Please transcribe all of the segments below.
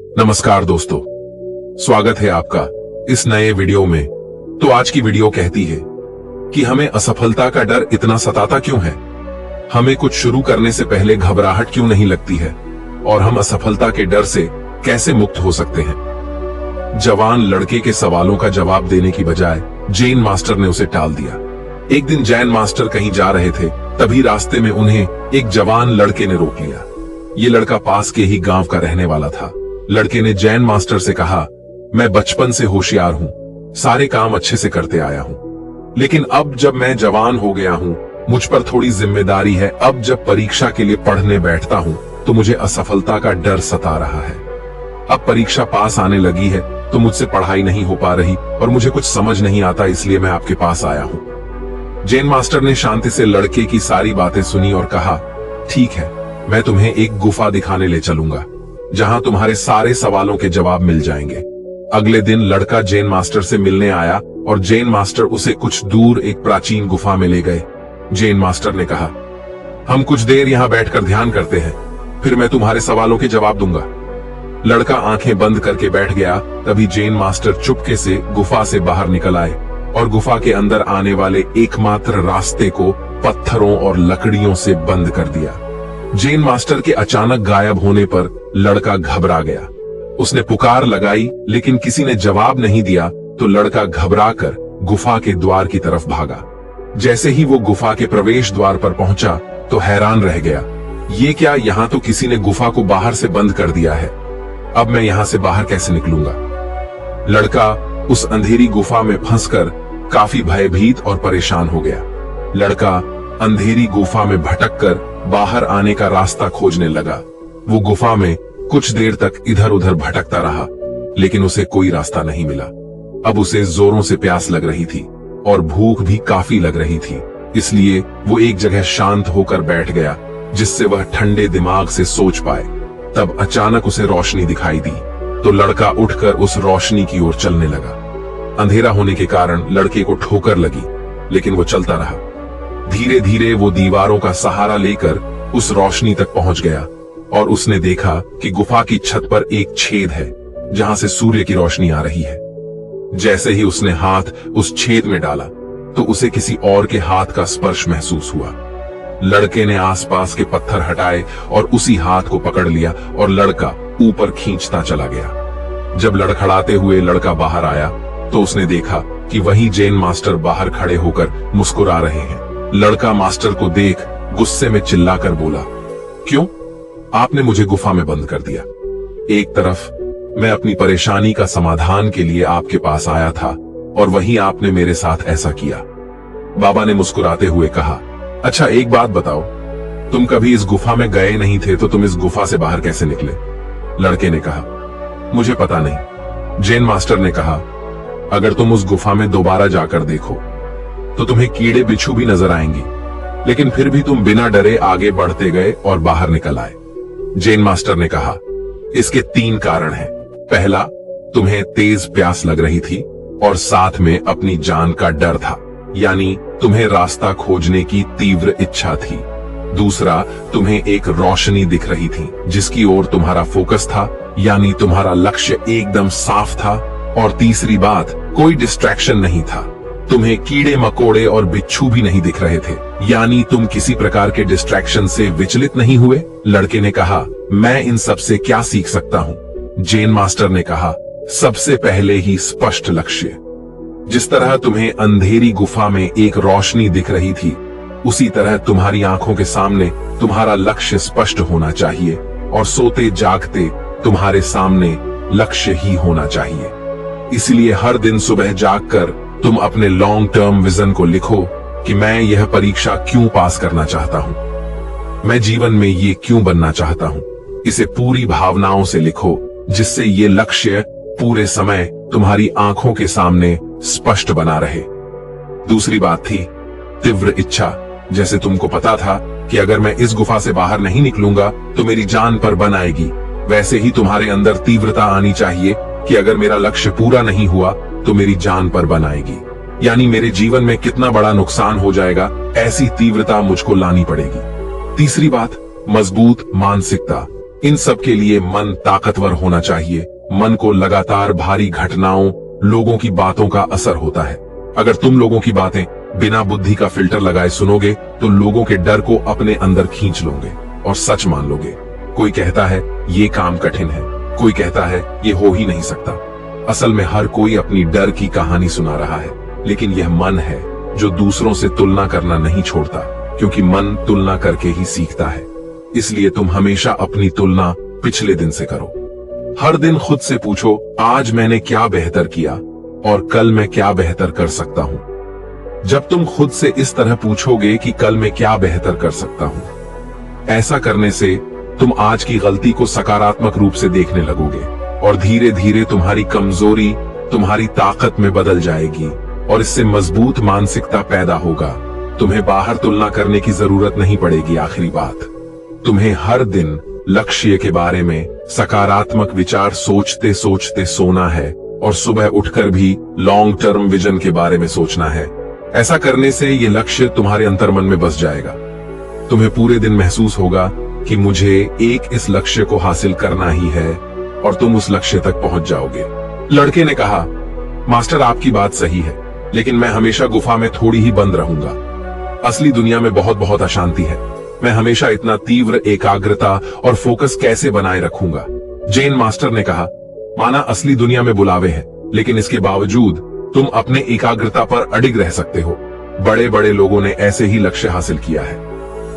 नमस्कार दोस्तों, स्वागत है आपका इस नए वीडियो में। तो आज की वीडियो कहती है कि हमें असफलता का डर इतना सताता क्यों है, हमें कुछ शुरू करने से पहले घबराहट क्यों नहीं लगती है और हम असफलता के डर से कैसे मुक्त हो सकते हैं। जवान लड़के के सवालों का जवाब देने की बजाय जैन मास्टर ने उसे टाल दिया। एक दिन जैन मास्टर कहीं जा रहे थे, तभी रास्ते में उन्हें एक जवान लड़के ने रोक लिया। ये लड़का पास के ही गांव का रहने वाला था। लड़के ने जैन मास्टर से कहा, मैं बचपन से होशियार हूँ, सारे काम अच्छे से करते आया हूँ, लेकिन अब जब मैं जवान हो गया हूँ, मुझ पर थोड़ी जिम्मेदारी है। अब जब परीक्षा के लिए पढ़ने बैठता हूँ तो मुझे असफलता का डर सता रहा है। अब परीक्षा पास आने लगी है तो मुझसे पढ़ाई नहीं हो पा रही और मुझे कुछ समझ नहीं आता, इसलिए मैं आपके पास आया हूँ। जैन मास्टर ने शांति से लड़के की सारी बातें सुनी और कहा, ठीक है, मैं तुम्हें एक गुफा दिखाने ले चलूंगा जहां तुम्हारे सारे सवालों के जवाब मिल जाएंगे। अगले दिन लड़का जैन मास्टर से मिलने आया और जैन मास्टर उसे कुछ दूर एक प्राचीन गुफा में ले गए। जैन मास्टर ने कहा, हम कुछ देर यहां बैठकर ध्यान करते हैं, फिर मैं तुम्हारे सवालों के जवाब दूंगा। लड़का आंखें बंद करके बैठ गया। तभी जैन मास्टर चुपके से गुफा से बाहर निकल आए और गुफा के अंदर आने वाले एकमात्र रास्ते को पत्थरों और लकड़ियों से बंद कर दिया। जैन मास्टर के अचानक गायब होने पर लड़का घबरा गया। उसने पुकार लगाई लेकिन किसी ने जवाब नहीं दिया, तो लड़का घबराकर गुफा के द्वार की तरफ भागा। जैसे ही वो गुफा के प्रवेश द्वार पर पहुंचा तो हैरान रह गया, ये क्या, यहाँ तो किसी ने गुफा को बाहर से बंद कर दिया है। अब मैं यहाँ से बाहर कैसे निकलूंगा। लड़का उस अंधेरी गुफा में फंसकर काफी भयभीत और परेशान हो गया। लड़का अंधेरी गुफा में भटककर बाहर आने का रास्ता खोजने लगा। वो गुफा में कुछ देर तक इधर उधर भटकता रहा, लेकिन उसे कोई रास्ता नहीं मिला। अब उसे जोरों से प्यास लग रही थी और भूख भी काफी लग रही थी, इसलिए वो एक जगह शांत होकर बैठ गया जिससे वह ठंडे दिमाग से सोच पाए। तब अचानक उसे रोशनी दिखाई दी, तो लड़का उठकर उस रोशनी की ओर चलने लगा। अंधेरा होने के कारण लड़के को ठोकर लगी, लेकिन वो चलता रहा। धीरे धीरे वो दीवारों का सहारा लेकर उस रोशनी तक पहुंच गया और उसने देखा कि गुफा की छत पर एक छेद है जहां से सूर्य की रोशनी आ रही है। जैसे ही उसने हाथ उस छेद में डाला तो उसे किसी और के हाथ का स्पर्श महसूस हुआ। लड़के ने आसपास के पत्थर हटाए और उसी हाथ को पकड़ लिया और लड़का ऊपर खींचता चला गया। जब लड़खड़ाते हुए लड़का बाहर आया तो उसने देखा कि वही जैन मास्टर बाहर खड़े होकर मुस्कुरा रहे हैं। लड़का मास्टर को देख गुस्से में चिल्लाकर बोला, क्यों, आपने मुझे गुफा में बंद कर दिया। एक तरफ मैं अपनी परेशानी का समाधान के लिए आपके पास आया था और वहीं आपने मेरे साथ ऐसा किया। बाबा ने मुस्कुराते हुए कहा, अच्छा एक बात बताओ, तुम कभी इस गुफा में गए नहीं थे तो तुम इस गुफा से बाहर कैसे निकले। लड़के ने कहा, मुझे पता नहीं। जैन मास्टर ने कहा, अगर तुम उस गुफा में दोबारा जाकर देखो तो तुम्हें कीड़े बिच्छू भी नजर आएंगी, लेकिन फिर भी तुम बिना डरे आगे बढ़ते गए और बाहर निकल आए। जैन मास्टर ने कहा, इसके 3 कारण हैं। पहला, तुम्हें तेज प्यास लग रही थी और साथ में अपनी जान का डर था, यानी तुम्हें रास्ता खोजने की तीव्र इच्छा थी। दूसरा, तुम्हें एक रोशनी दिख रही थी जिसकी ओर तुम्हारा फोकस था, यानी तुम्हारा लक्ष्य एकदम साफ था। और तीसरी बात, कोई डिस्ट्रैक्शन नहीं था, तुम्हें कीड़े मकोड़े और बिच्छू भी नहीं दिख रहे थे, यानी तुम किसी प्रकार के डिस्ट्रैक्शन से विचलित नहीं हुए। लड़के ने कहा, मैं इन सब से क्या सीख सकता हूँ। जैन मास्टर ने कहा, सबसे पहले ही स्पष्ट लक्ष्य। जिस तरह तुम्हें अंधेरी गुफा में एक रोशनी दिख रही थी, उसी तरह तुम्हारी आंखों के सामने तुम्हारा लक्ष्य स्पष्ट होना चाहिए और सोते जागते तुम्हारे सामने लक्ष्य ही होना चाहिए। इसलिए हर दिन सुबह जागकर तुम अपने लॉन्ग टर्म विजन को लिखो कि मैं यह परीक्षा क्यों पास करना चाहता हूं, मैं जीवन में ये क्यों बनना चाहता हूं। इसे पूरी भावनाओं से लिखो जिससे ये लक्ष्य पूरे समय तुम्हारी आंखों के सामने स्पष्ट बना रहे। दूसरी बात थी तीव्र इच्छा। जैसे तुमको पता था कि अगर मैं इस गुफा से बाहर नहीं निकलूंगा तो मेरी जान पर बन आएगी, वैसे ही तुम्हारे अंदर तीव्रता आनी चाहिए कि अगर मेरा लक्ष्य पूरा नहीं हुआ तो मेरी जान पर बन आएगी, यानी मेरे जीवन में कितना बड़ा नुकसान हो जाएगा, ऐसी तीव्रता मुझको लानी पड़ेगी। तीसरी बात, मजबूत मानसिकता। इन सब के लिए मन ताकतवर होना चाहिए। मन को लगातार भारी घटनाओं, लोगों की बातों का असर होता है। अगर तुम लोगों की बातें बिना बुद्धि का फिल्टर लगाए सुनोगे तो लोगों के डर को अपने अंदर खींच लोगे और सच मान लोगे। कोई कहता है ये काम कठिन है, कोई कहता है ये हो ही नहीं सकता। असल में हर कोई अपनी डर की कहानी सुना रहा है, लेकिन यह मन है जो दूसरों से तुलना करना नहीं छोड़ता, क्योंकि मन तुलना करके ही सीखता है। इसलिए तुम हमेशा अपनी तुलना पिछले दिन से करो। हर दिन खुद से पूछो, आज मैंने क्या बेहतर किया और कल मैं क्या बेहतर कर सकता हूं। जब तुम खुद से इस तरह पूछोगे कि कल मैं क्या बेहतर कर सकता हूं, ऐसा करने से तुम आज की गलती को सकारात्मक रूप से देखने लगोगे और धीरे धीरे तुम्हारी कमजोरी तुम्हारी ताकत में बदल जाएगी और इससे मजबूत मानसिकता पैदा होगा। तुम्हें बाहर तुलना करने की जरूरत नहीं पड़ेगी। आखिरी बात, तुम्हें हर दिन लक्ष्य के बारे में सकारात्मक विचार सोचते सोचते सोना है और सुबह उठकर भी लॉन्ग टर्म विजन के बारे में सोचना है। ऐसा करने से ये लक्ष्य तुम्हारे अंतर्मन में बस जाएगा। तुम्हें पूरे दिन महसूस होगा कि मुझे इस लक्ष्य को हासिल करना ही है और तुम उस लक्ष्य तक पहुंच जाओगे। लड़के ने कहा, मास्टर आपकी बात सही है, लेकिन मैं हमेशा गुफा में थोड़ी ही बंद रहूंगा। असली दुनिया में बहुत बहुत अशांति है। मैं हमेशा इतना तीव्र एकाग्रता और फोकस कैसे बनाए रखूंगा। जेन मास्टर ने कहा, माना असली दुनिया में बुलावे हैं, लेकिन इसके बावजूद तुम अपने एकाग्रता पर अडिग रह सकते हो। बड़े बड़े लोगों ने ऐसे ही लक्ष्य हासिल किया है।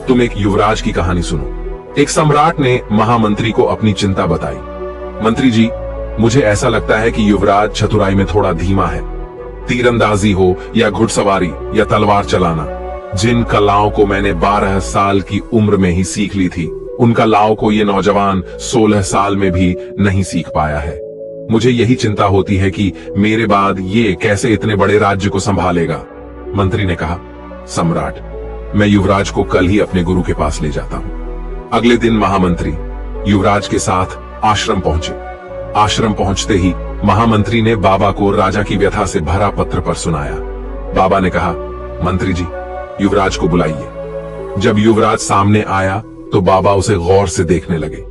तुम एक युवराज की कहानी सुनो। एक सम्राट ने महामंत्री को अपनी चिंता बताई। मंत्री जी, मुझे ऐसा लगता है कि युवराज चतुराई में थोड़ा धीमा है। तीरंदाजी हो या घुड़सवारी या तलवार चलाना, जिन कलाओं को मैंने 12 साल की उम्र में ही सीख ली थी, उन कलाओं को ये नौजवान 16 साल में भी नहीं सीख पाया है। मुझे यही चिंता होती है कि मेरे बाद ये कैसे इतने बड़े राज्य को संभालेगा। मंत्री ने कहा, सम्राट, मैं युवराज को कल ही अपने गुरु के पास ले जाता हूं। अगले दिन महामंत्री युवराज के साथ आश्रम पहुंचे। आश्रम पहुंचते ही महामंत्री ने बाबा को राजा की व्यथा से भरा पत्र पर सुनाया। बाबा ने कहा, मंत्री जी, युवराज को बुलाइए। जब युवराज सामने आया तो बाबा उसे गौर से देखने लगे।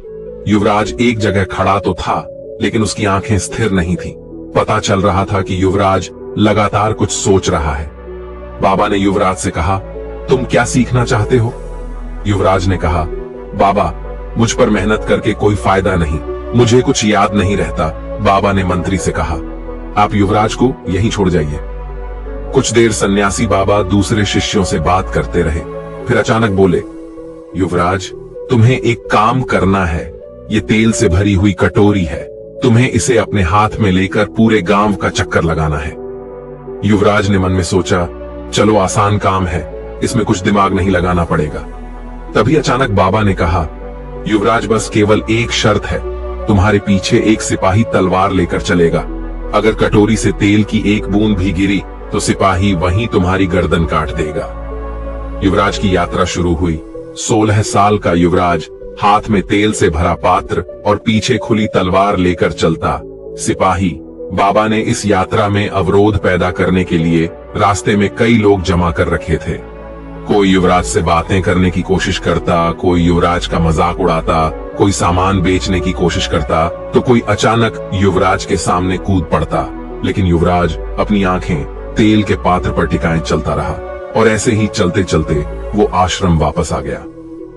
युवराज एक जगह खड़ा तो था, लेकिन उसकी आंखें स्थिर नहीं थीं। पता चल रहा था कि युवराज लगातार कुछ सोच रहा है। बाबा ने युवराज से कहा, तुम क्या सीखना चाहते हो? युवराज ने कहा, बाबा, मुझ पर मेहनत करके कोई फायदा नहीं, मुझे कुछ याद नहीं रहता। बाबा ने मंत्री से कहा, आप युवराज को यहीं छोड़ जाइए। कुछ देर सन्यासी बाबा दूसरे शिष्यों से बात करते रहे, फिर अचानक बोले, युवराज, तुम्हें एक काम करना है। ये तेल से भरी हुई कटोरी है, तुम्हें इसे अपने हाथ में लेकर पूरे गांव का चक्कर लगाना है। युवराज ने मन में सोचा, चलो आसान काम है, इसमें कुछ दिमाग नहीं लगाना पड़ेगा। तभी अचानक बाबा ने कहा, युवराज, बस केवल एक शर्त है, तुम्हारे पीछे एक सिपाही तलवार लेकर चलेगा। अगर कटोरी से तेल की एक बूंद भी गिरी तो सिपाही वहीं तुम्हारी गर्दन काट देगा। युवराज की यात्रा शुरू हुई। 16 साल का युवराज हाथ में तेल से भरा पात्र और पीछे खुली तलवार लेकर चलता। सिपाही बाबा ने इस यात्रा में अवरोध पैदा करने के लिए रास्ते में कई लोग जमा कर रखे थे। कोई युवराज से बातें करने की कोशिश करता, कोई युवराज का मजाक उड़ाता, कोई सामान बेचने की कोशिश करता, तो कोई अचानक युवराज के सामने कूद पड़ता। लेकिन युवराज अपनी आंखें तेल के पात्र पर टिकाए चलता रहा और ऐसे ही चलते चलते वो आश्रम वापस आ गया।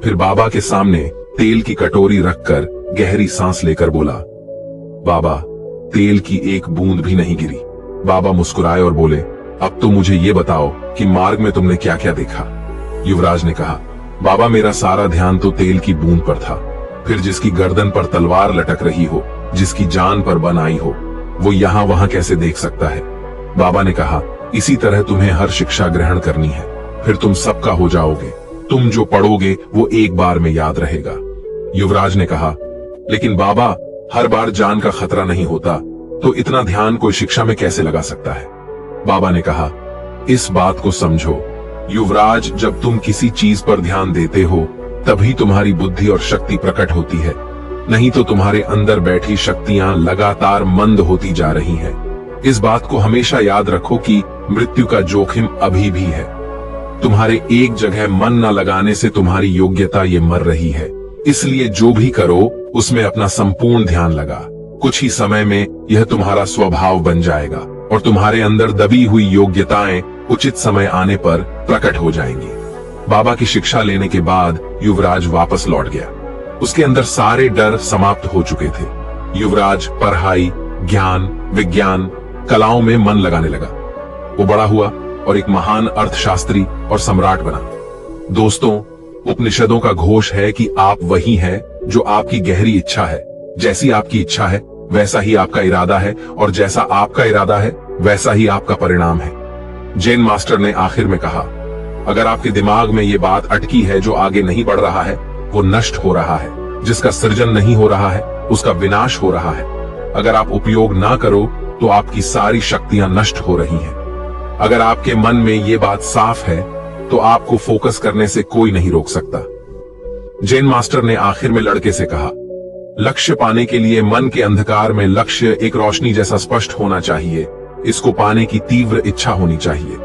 फिर बाबा के सामने तेल की कटोरी रखकर गहरी सांस लेकर बोला, बाबा, तेल की एक बूंद भी नहीं गिरी। बाबा मुस्कुराए और बोले, अब तो मुझे ये बताओ कि मार्ग में तुमने क्या क्या देखा। युवराज ने कहा, बाबा, मेरा सारा ध्यान तो तेल की बूंद पर था। फिर जिसकी गर्दन पर तलवार लटक रही हो, जिसकी जान पर बन आई हो, वो यहाँ वहां कैसे देख सकता है। बाबा ने कहा, इसी तरह तुम्हें हर शिक्षा ग्रहण करनी है, फिर तुम सबका हो जाओगे। तुम जो पढ़ोगे वो एक बार में याद रहेगा। युवराज ने कहा, लेकिन बाबा, हर बार जान का खतरा नहीं होता, तो इतना ध्यान कोई शिक्षा में कैसे लगा सकता है। बाबा ने कहा, इस बात को समझो, युवराज, जब तुम किसी चीज पर ध्यान देते हो तभी तुम्हारी बुद्धि और शक्ति प्रकट होती है, नहीं तो तुम्हारे अंदर बैठी शक्तियां लगातार मंद होती जा रही हैं। इस बात को हमेशा याद रखो कि मृत्यु का जोखिम अभी भी है। तुम्हारे एक जगह मन न लगाने से तुम्हारी योग्यता ये मर रही है। इसलिए जो भी करो उसमें अपना संपूर्ण ध्यान लगा। कुछ ही समय में यह तुम्हारा स्वभाव बन जाएगा और तुम्हारे अंदर दबी हुई योग्यताएं उचित समय आने पर प्रकट हो जाएंगी। बाबा की शिक्षा लेने के बाद युवराज वापस लौट गया। उसके अंदर सारे डर समाप्त हो चुके थे। युवराज पढ़ाई, ज्ञान, विज्ञान, कलाओं में मन लगाने लगा। वो बड़ा हुआ और एक महान अर्थशास्त्री और सम्राट बना। दोस्तों, उपनिषदों का घोष है कि आप वही हैं जो आपकी गहरी इच्छा है। जैसी आपकी इच्छा है वैसा ही आपका इरादा है और जैसा आपका इरादा है वैसा ही आपका परिणाम है। जैन मास्टर ने आखिर में कहा, अगर आपके दिमाग में ये बात अटकी है, जो आगे नहीं बढ़ रहा है वो नष्ट हो रहा है, जिसका सृजन नहीं हो रहा है उसका विनाश हो रहा है। अगर आप उपयोग ना करो तो आपकी सारी शक्तियां नष्ट हो रही हैं। अगर आपके मन में ये बात साफ है तो आपको फोकस करने से कोई नहीं रोक सकता। जैन मास्टर ने आखिर में लड़के से कहा, लक्ष्य पाने के लिए मन के अंधकार में लक्ष्य एक रोशनी जैसा स्पष्ट होना चाहिए। इसको पाने की तीव्र इच्छा होनी चाहिए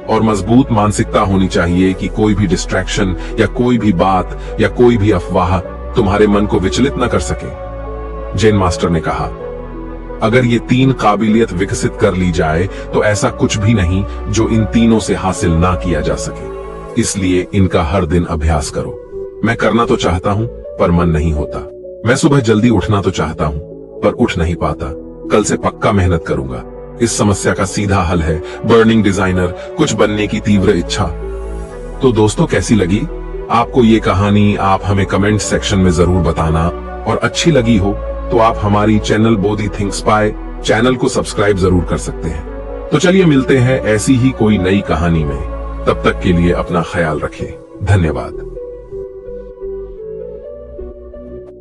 और मजबूत मानसिकता होनी चाहिए कि कोई भी डिस्ट्रैक्शन या कोई भी बात या कोई भी अफवाह तुम्हारे मन को विचलित न कर सके। जैन मास्टर ने कहा, अगर ये 3 काबिलियत विकसित कर ली जाए तो ऐसा कुछ भी नहीं जो इन तीनों से हासिल ना किया जा सके। इसलिए इनका हर दिन अभ्यास करो। मैं करना तो चाहता हूं पर मन नहीं होता। मैं सुबह जल्दी उठना तो चाहता हूं पर उठ नहीं पाता। कल से पक्का मेहनत करूंगा। इस समस्या का सीधा हल है बर्निंग डिजाइनर, कुछ बनने की तीव्र इच्छा। तो दोस्तों, कैसी लगी आपको ये कहानी? आप हमें कमेंट सेक्शन में जरूर बताना और अच्छी लगी हो तो आप हमारी channel Bodhi thinks by channel को सब्सक्राइब जरूर कर सकते हैं। तो चलिए मिलते हैं ऐसी ही कोई नई कहानी में। तब तक के लिए अपना ख्याल रखें। धन्यवाद।